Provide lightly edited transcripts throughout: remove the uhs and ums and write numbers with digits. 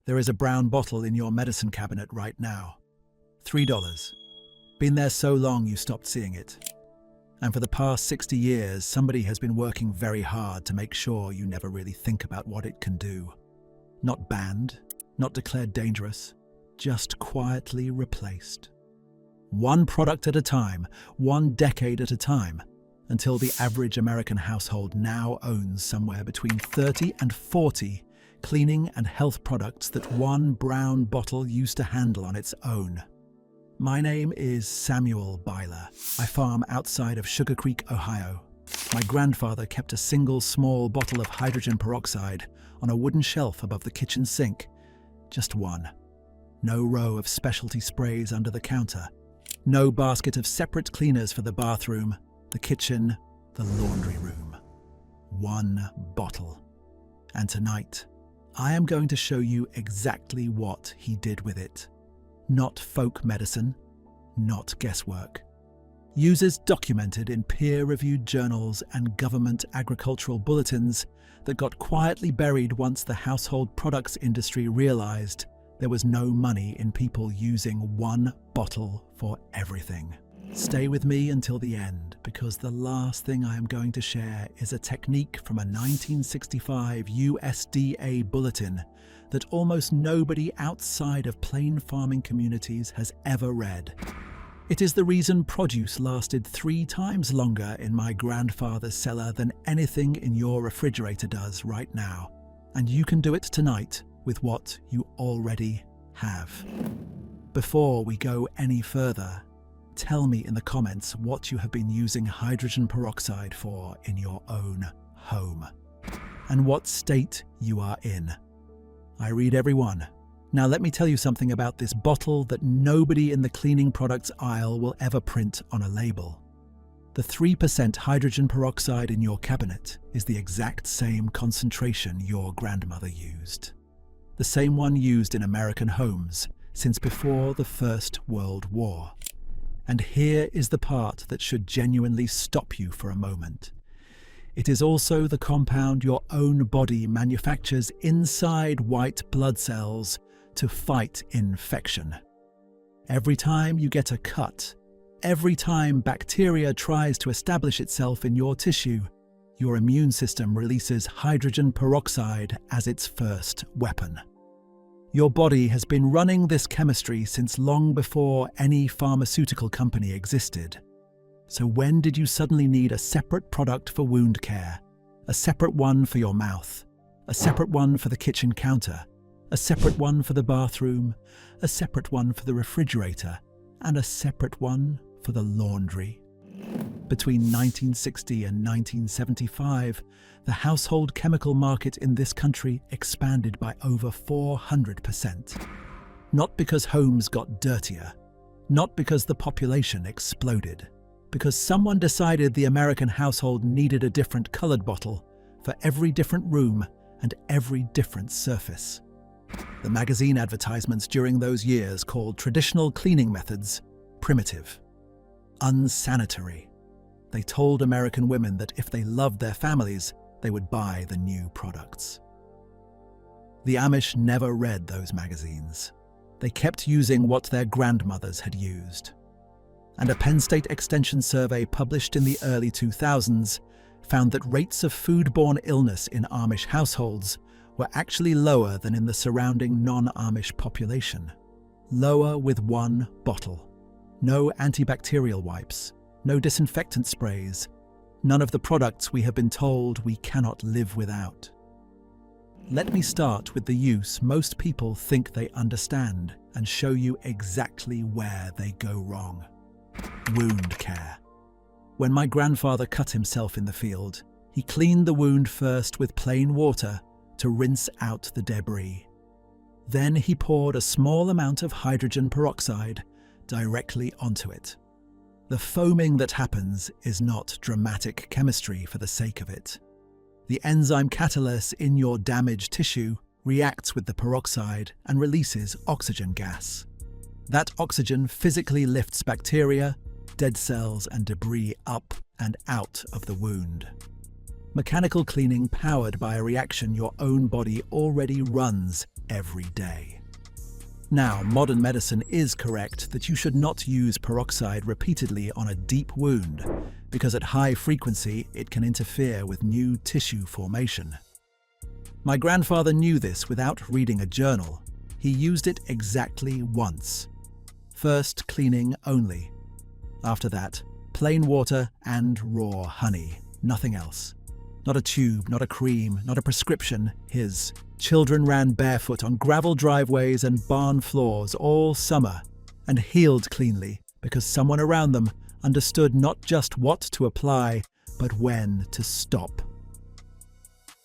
There is a brown bottle in your medicine cabinet right now. $3. Been there so long you stopped seeing it. And for the past 60 years, somebody has been working very hard to make sure you never really think about what it can do. Not banned, not declared dangerous, just quietly replaced. One product at a time, one decade at a time, until the average American household now owns somewhere between 30 and 40 cleaning and health products that one brown bottle used to handle on its own. My name is Samuel Byler. I farm outside of Sugarcreek, Ohio. My grandfather kept a single small bottle of hydrogen peroxide on a wooden shelf above the kitchen sink. Just one. No row of specialty sprays under the counter. No basket of separate cleaners for the bathroom, the kitchen, the laundry room. One bottle. And tonight, I am going to show you exactly what he did with it. Not folk medicine, not guesswork. Uses documented in peer-reviewed journals and government agricultural bulletins that got quietly buried once the household products industry realized there was no money in people using one bottle for everything. Stay with me until the end, because the last thing I am going to share is a technique from a 1965 USDA bulletin that almost nobody outside of plain farming communities has ever read. It is the reason produce lasted 3 times longer in my grandfather's cellar than anything in your refrigerator does right now. And you can do it tonight with what you already have. Before we go any further, tell me in the comments what you have been using hydrogen peroxide for in your own home, and what state you are in. I read every one. Now let me tell you something about this bottle that nobody in the cleaning products aisle will ever print on a label. The 3% hydrogen peroxide in your cabinet is the exact same concentration your grandmother used. The same one used in American homes since before the First World War. And here is the part that should genuinely stop you for a moment. It is also the compound your own body manufactures inside white blood cells to fight infection. Every time you get a cut, every time bacteria tries to establish itself in your tissue, your immune system releases hydrogen peroxide as its first weapon. Your body has been running this chemistry since long before any pharmaceutical company existed. So when did you suddenly need a separate product for wound care, a separate one for your mouth, a separate one for the kitchen counter, a separate one for the bathroom, a separate one for the refrigerator, and a separate one for the laundry? Between 1960 and 1975, the household chemical market in this country expanded by over 400%. Not because homes got dirtier, not because the population exploded, because someone decided the American household needed a different colored bottle for every different room and every different surface. The magazine advertisements during those years called traditional cleaning methods primitive, unsanitary. They told American women that if they loved their families, they would buy the new products. The Amish never read those magazines. They kept using what their grandmothers had used. And a Penn State Extension survey published in the early 2000s found that rates of foodborne illness in Amish households were actually lower than in the surrounding non-Amish population. Lower with one bottle. No antibacterial wipes, no disinfectant sprays, none of the products we have been told we cannot live without. Let me start with the use most people think they understand and show you exactly where they go wrong. Wound care. When my grandfather cut himself in the field, he cleaned the wound first with plain water to rinse out the debris. Then he poured a small amount of hydrogen peroxide directly onto it. The foaming that happens is not dramatic chemistry for the sake of it. The enzyme catalase in your damaged tissue reacts with the peroxide and releases oxygen gas. That oxygen physically lifts bacteria, dead cells and debris up and out of the wound. Mechanical cleaning powered by a reaction your own body already runs every day. Now, modern medicine is correct that you should not use peroxide repeatedly on a deep wound, because at high frequency it can interfere with new tissue formation. My grandfather knew this without reading a journal. He used it exactly once. First, cleaning only. After that, plain water and raw honey, nothing else. Not a tube, not a cream, not a prescription, his. Children ran barefoot on gravel driveways and barn floors all summer and healed cleanly because someone around them understood not just what to apply, but when to stop.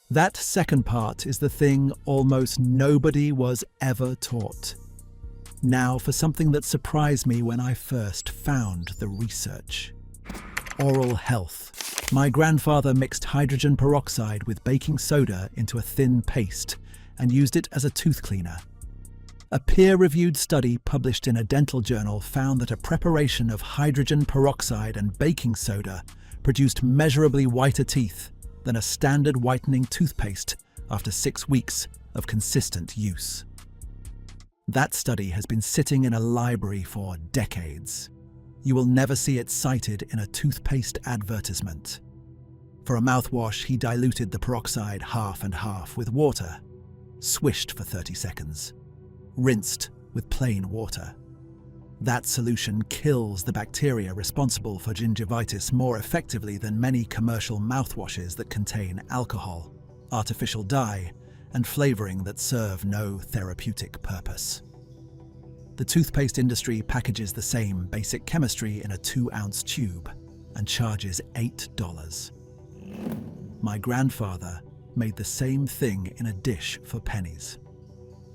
That second part is the thing almost nobody was ever taught. Now for something that surprised me when I first found the research. Oral health. My grandfather mixed hydrogen peroxide with baking soda into a thin paste and used it as a tooth cleaner. A peer-reviewed study published in a dental journal found that a preparation of hydrogen peroxide and baking soda produced measurably whiter teeth than a standard whitening toothpaste after 6 weeks of consistent use. That study has been sitting in a library for decades. You will never see it cited in a toothpaste advertisement. For a mouthwash, he diluted the peroxide half and half with water, swished for 30 seconds, rinsed with plain water. That solution kills the bacteria responsible for gingivitis more effectively than many commercial mouthwashes that contain alcohol, artificial dye, and flavoring that serve no therapeutic purpose. The toothpaste industry packages the same basic chemistry in a 2-ounce tube and charges $8. My grandfather made the same thing in a dish for pennies.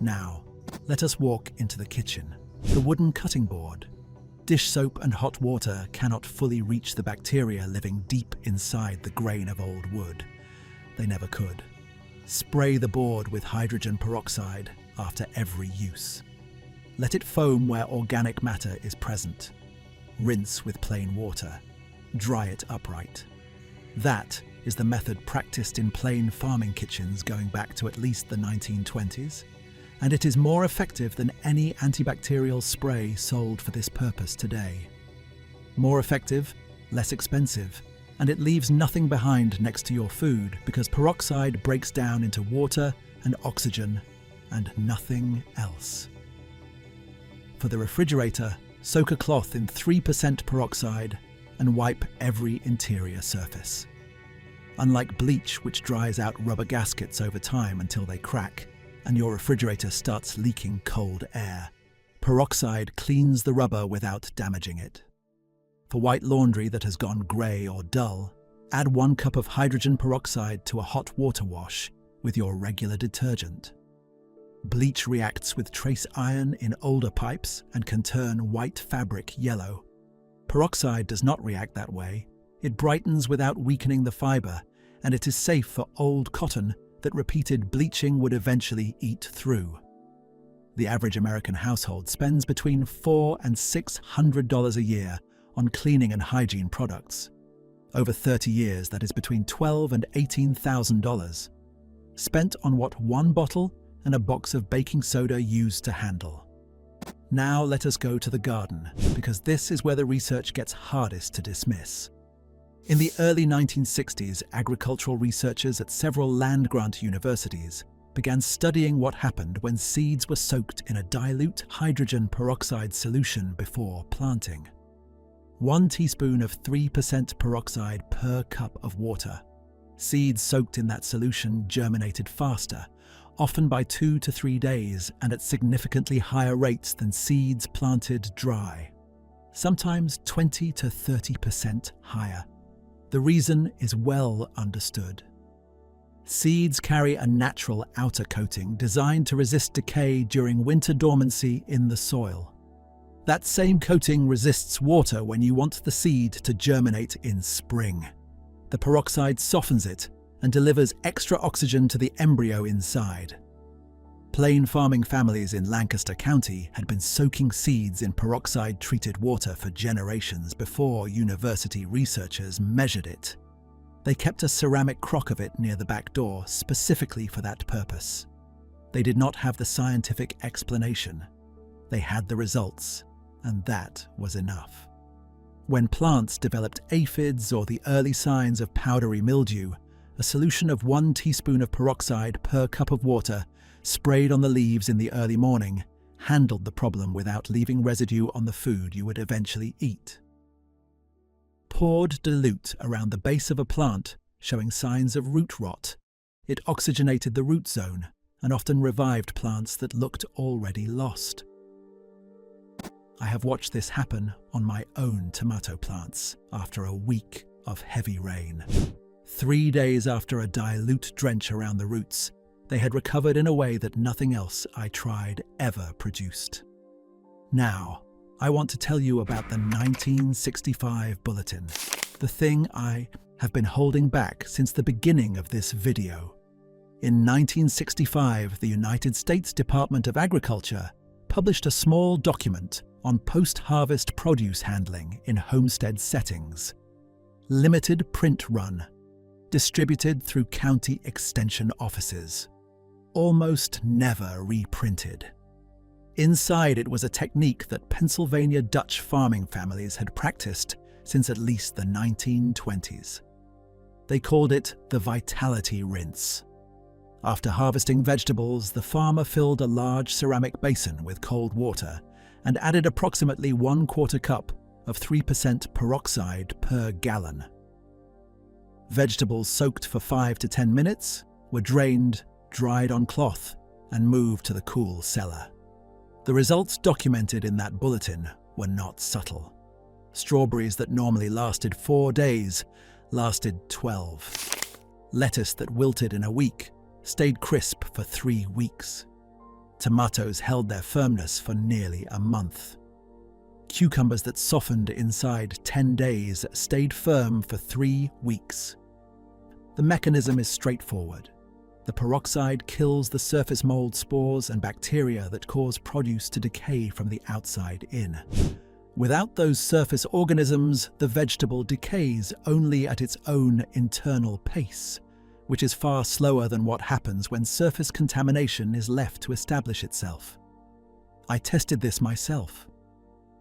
Now, let us walk into the kitchen. The wooden cutting board. Dish soap and hot water cannot fully reach the bacteria living deep inside the grain of old wood. They never could. Spray the board with hydrogen peroxide after every use. Let it foam where organic matter is present. Rinse with plain water. Dry it upright. That is the method practiced in plain farming kitchens going back to at least the 1920s, and it is more effective than any antibacterial spray sold for this purpose today. More effective, less expensive, and it leaves nothing behind next to your food because peroxide breaks down into water and oxygen and nothing else. For the refrigerator, soak a cloth in 3% peroxide and wipe every interior surface. Unlike bleach, which dries out rubber gaskets over time until they crack, and your refrigerator starts leaking cold air, peroxide cleans the rubber without damaging it. For white laundry that has gone grey or dull, add 1 cup of hydrogen peroxide to a hot water wash with your regular detergent. Bleach reacts with trace iron in older pipes and can turn white fabric yellow. Peroxide does not react that way. It brightens without weakening the fibre, and it is safe for old cotton that repeated bleaching would eventually eat through. The average American household spends between $400 and $600 a year on cleaning and hygiene products. Over 30 years, that is between $12,000 and $18,000, spent on what 1 bottle and a box of baking soda used to handle. Now let us go to the garden, because this is where the research gets hardest to dismiss. In the early 1960s, agricultural researchers at several land-grant universities began studying what happened when seeds were soaked in a dilute hydrogen peroxide solution before planting. 1 teaspoon of 3% peroxide per cup of water. Seeds soaked in that solution germinated faster, often by 2 to 3 days and at significantly higher rates than seeds planted dry, sometimes 20 to 30% higher. The reason is well understood. Seeds carry a natural outer coating designed to resist decay during winter dormancy in the soil. That same coating resists water when you want the seed to germinate in spring. The peroxide softens it and delivers extra oxygen to the embryo inside. Plain farming families in Lancaster County had been soaking seeds in peroxide-treated water for generations before university researchers measured it. They kept a ceramic crock of it near the back door specifically for that purpose. They did not have the scientific explanation. They had the results, and that was enough. When plants developed aphids or the early signs of powdery mildew, a solution of 1 teaspoon of peroxide per cup of water sprayed on the leaves in the early morning handled the problem without leaving residue on the food you would eventually eat. Poured dilute around the base of a plant showing signs of root rot. It oxygenated the root zone and often revived plants that looked already lost. I have watched this happen on my own tomato plants after a week of heavy rain. 3 days after a dilute drench around the roots, they had recovered in a way that nothing else I tried ever produced. Now, I want to tell you about the 1965 bulletin, the thing I have been holding back since the beginning of this video. In 1965, the United States Department of Agriculture published a small document on post-harvest produce handling in homestead settings. Limited print run, distributed through county extension offices. Almost never reprinted. Inside it was a technique that Pennsylvania Dutch farming families had practiced since at least the 1920s. They called it the vitality rinse. After harvesting vegetables, the farmer filled a large ceramic basin with cold water and added approximately 1/4 cup of 3% peroxide per gallon. Vegetables soaked for 5 to 10 minutes were drained, dried on cloth, and moved to the cool cellar. The results documented in that bulletin were not subtle. Strawberries that normally lasted 4 days lasted 12. Lettuce that wilted in a week stayed crisp for 3 weeks. Tomatoes held their firmness for nearly a month. Cucumbers that softened inside 10 days stayed firm for 3 weeks. The mechanism is straightforward. The peroxide kills the surface mold spores and bacteria that cause produce to decay from the outside in. Without those surface organisms, the vegetable decays only at its own internal pace, which is far slower than what happens when surface contamination is left to establish itself. I tested this myself.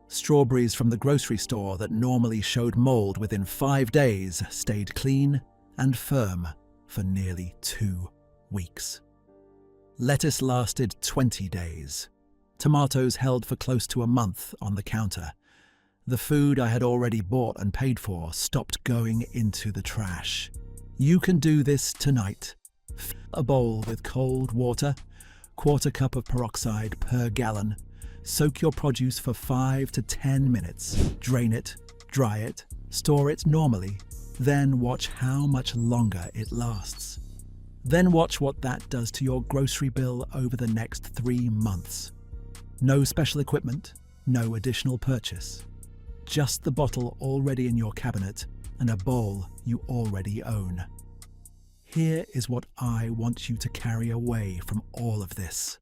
Strawberries from the grocery store that normally showed mold within 5 days stayed clean and firm for nearly 2 weeks. Lettuce lasted 20 days. Tomatoes held for close to a month on the counter. The food I had already bought and paid for stopped going into the trash. You can do this tonight. Fill a bowl with cold water, 1/4 cup of peroxide per gallon. Soak your produce for 5 to 10 minutes. Drain it, dry it, store it normally. Then watch how much longer it lasts. Then watch what that does to your grocery bill over the next 3 months. No special equipment, no additional purchase. Just the bottle already in your cabinet and a bowl you already own. Here is what I want you to carry away from all of this.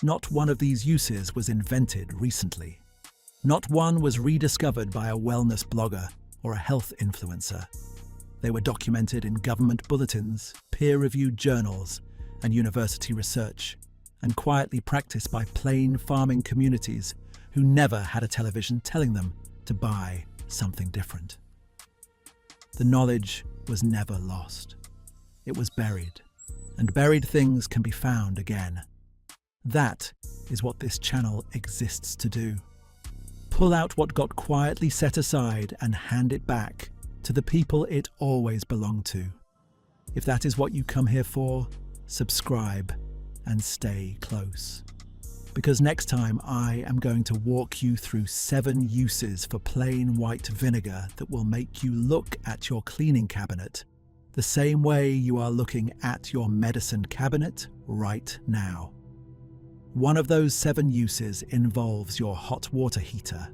Not one of these uses was invented recently. Not one was rediscovered by a wellness blogger or a health influencer. They were documented in government bulletins, peer-reviewed journals, and university research, and quietly practiced by plain farming communities who never had a television telling them to buy something different. The knowledge was never lost. It was buried, and buried things can be found again. That is what this channel exists to do. Pull out what got quietly set aside and hand it back to the people it always belonged to. If that is what you come here for, subscribe and stay close. Because next time I am going to walk you through 7 uses for plain white vinegar that will make you look at your cleaning cabinet the same way you are looking at your medicine cabinet right now. One of those 7 uses involves your hot water heater,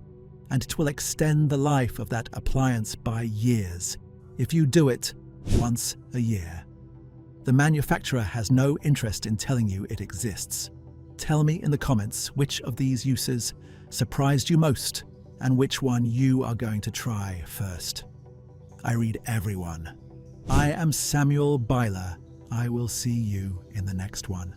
and it will extend the life of that appliance by years if you do it once a year. The manufacturer has no interest in telling you it exists. Tell me in the comments which of these uses surprised you most and which one you are going to try first. I read everyone. I am Samuel Byler. I will see you in the next one.